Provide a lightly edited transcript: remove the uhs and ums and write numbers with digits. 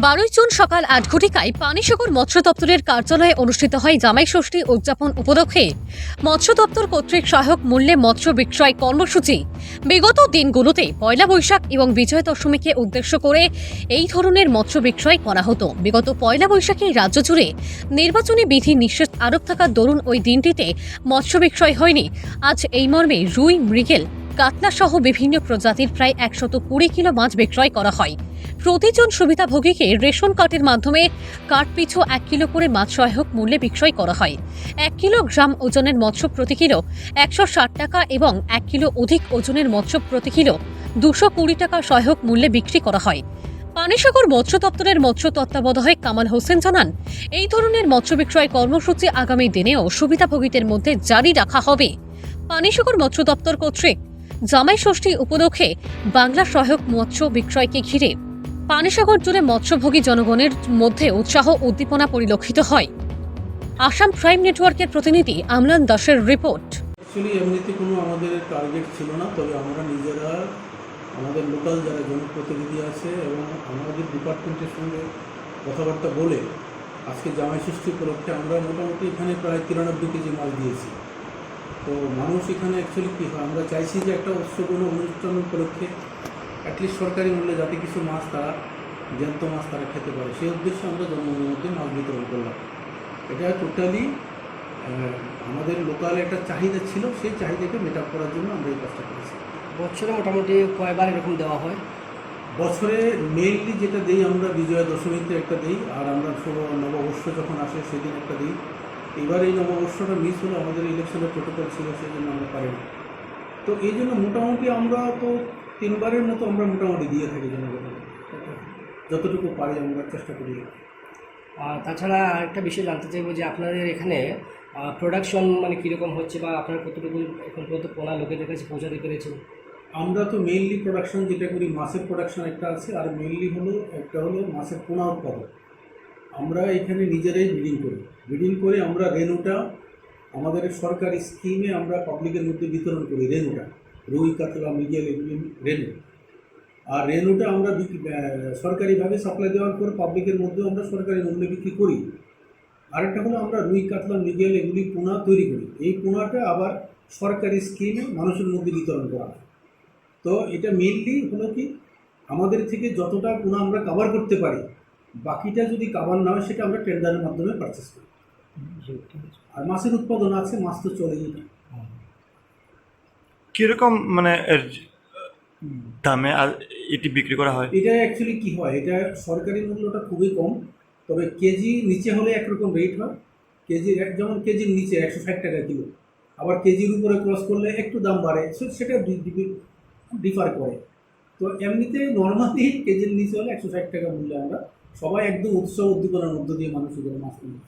12 June সকাল ৮ ঘটিকায় পানিসাগর মৎস্য দপ্তরের কার্যালয়ে অনুষ্ঠিত হয় জামাই ষষ্ঠী উদযাপন উপলক্ষে মৎস্য দপ্তর কর্তৃক সহায়ক মূল্যে মৎস্য বিক্রয় কর্মসূচি। বিগত দিনগুলোতে পয়লা বৈশাখ এবং বিজয়া দশমীকে উদ্দেশ্য করে এই ধরনের মৎস্য বিক্রয় করা হতো। বিগত পয়লা বৈশাখে রাজ্য জুড়ে নির্বাচনী বিধি নিষেধ আরোপ থাকার দরুন ওই দিনটিতে মৎস্য বিক্রয় হয়নি। আজ এই মর্মে রুই, মৃগেল, কাতলা সহ বিভিন্ন প্রজাতির প্রায় 120 কিলো মাছ বিক্রয় করা হয়। প্রতিজন সুবিধাভোগীকে রেশন কার্ডের মাধ্যমে কার্ড পিছু 1 কিলো করে মাছ সহায়ক মূল্যে বিক্রয় করা হয়। 1 কিলোগ্রাম ওজনের মৎস্য প্রতি কিলো 160 টাকা এবং 1 কিলো অধিক ওজনের মৎস্য প্রতি কিলো 220 টাকা সহায়ক মূল্যে বিক্রি করা হয়। পানিসাগর মৎস্য দপ্তরের মৎস্য তত্ত্বাবধায়ক কামাল হোসেন জানান, এই ধরনের মৎস্য বিক্রয় কর্মসূচি আগামী দিনেও সুবিধাভোগীদের মধ্যে জারি রাখা হবে। পানিসাগর মৎস্য দপ্তর কর্তৃক জামাই ষষ্ঠী উপলক্ষে বাংলা সহায়ক মৎস্য বিক্রয়কে ঘিরে পানিসাগর জুড়ে মৎস্যভোগী জনগণের মধ্যে উৎসাহ উদ্দীপনা পরিলক্ষিত হয়। আসাম প্রাইম নেটওয়ার্কের প্রতিনিধি আমলান দাসের রিপোর্ট। অ্যাকচুয়ালি এমনিতে কোনো আমাদের টার্গেট ছিল না, তবে আমরা নিজেরা আমাদের লোকাল যারা জনপ্রতিনিধি আছে এবং আমাদের ডিপার্টমেন্টের সঙ্গে কথাবার্তা বলে আজকে জামাই ষষ্ঠী উপলক্ষে আমরা মোটামুটি এখানে প্রায় 93 কেজি মাছ দিয়েছি। তো মানুষ এখানে অ্যাকচুয়ালি কী হয়, আমরা চাইছি যে একটা উৎসবপূর্ণ অনুষ্ঠান উপলক্ষে অ্যাটলিস্ট সরকারি মূল্যে যাতে কিছু মাছ তারা জ্যান্ত মাছ তারা খেতে পারে, সেই উদ্দেশ্যে আমরা জনগণের মধ্যে মাছ বিতরণ করলাম। এটা টোটালি আমাদের লোকাল একটা চাহিদা ছিল, সেই চাহিদাকে মেট আপ করার জন্য আমরা এই কাজটা করেছি। বছরে মোটামুটি কয়বার এরকম দেওয়া হয়? বছরে মেইনলি যেটা দিই আমরা বিজয়া দশমীতে একটা দিই, আর আমরা নববর্ষ যখন আসে সেদিন একটা দিই। এবার এই নববর্ষটা মিস হলো, আমাদের ইলেকশনের প্রোটোকল ছিল, সেই জন্য আমরা পারিনি। তো এই জন্য মোটামুটি আমরা তো 3 বারের মতো আমরা মোটামুটি দিয়ে থাকি জনগণের, যতটুকু পারি আমরা চেষ্টা করি। আর তাছাড়া আরেকটা বিষয় জানতে চাইবো যে আপনাদের এখানে প্রোডাকশন মানে কীরকম হচ্ছে বা আপনারা কতটুকু এখন পর্যন্ত পোনা লোকেদের কাছে পৌঁছাতে পেরেছেন? আমরা তো মেইনলি প্রোডাকশন যেটা করি, মাছের প্রোডাকশন একটা আছে, আর মেইনলি একটা হলো মাছের পোনা উৎপাদন। আমরা এখানে নিজেরাই ব্রিডিং করে আমরা রেনুটা আমাদের সরকারি স্কিমে আমরা পাবলিকের মধ্যে বিতরণ করি। রেনুটা রুই, কাতলা, মৃগেল এগুলি রেনু, আর রেনুটা আমরা সরকারিভাবে সাপ্লাই দেওয়ার পর পাবলিকের মধ্যেও আমরা সরকারি মূল্যে বিক্রি করি। আরেকটা হলো আমরা রুই, কাতলা, মৃগেল এগুলি পোনা তৈরি করি, এই পোনাটা আবার সরকারি স্কিমে মানুষের মধ্যে বিতরণ করা হয়। তো এটা মেইনলি হলো কি, আমাদের থেকে যতটা পোনা আমরা কভার করতে পারি, বাকিটা যদি কভার না হয় সেটা আমরা টেন্ডারের মাধ্যমে পারচেস করি। আর মাছের উৎপাদন আছে, মাছ তো চলেই। কীরকম মানে দামে আর এটি বিক্রি করা হয়? এটা অ্যাকচুয়ালি কী হয়, এটা সরকারি মূল্যটা খুবই কম, তবে কেজি নিচে হলে একরকম রেট হয়। যেমন কেজির নিচে 160 টাকা কিলো, আবার কেজির উপরে ক্রস করলে একটু দাম বাড়ে, সেটা ডিফার করে। তো এমনিতে নর্মালি কেজির নিচে হলে 160 টাকা মূল্যে আমরা সবাই একদম উৎসাহ উদ্দীপনার মধ্য দিয়ে মানুষ মাছ কিনে।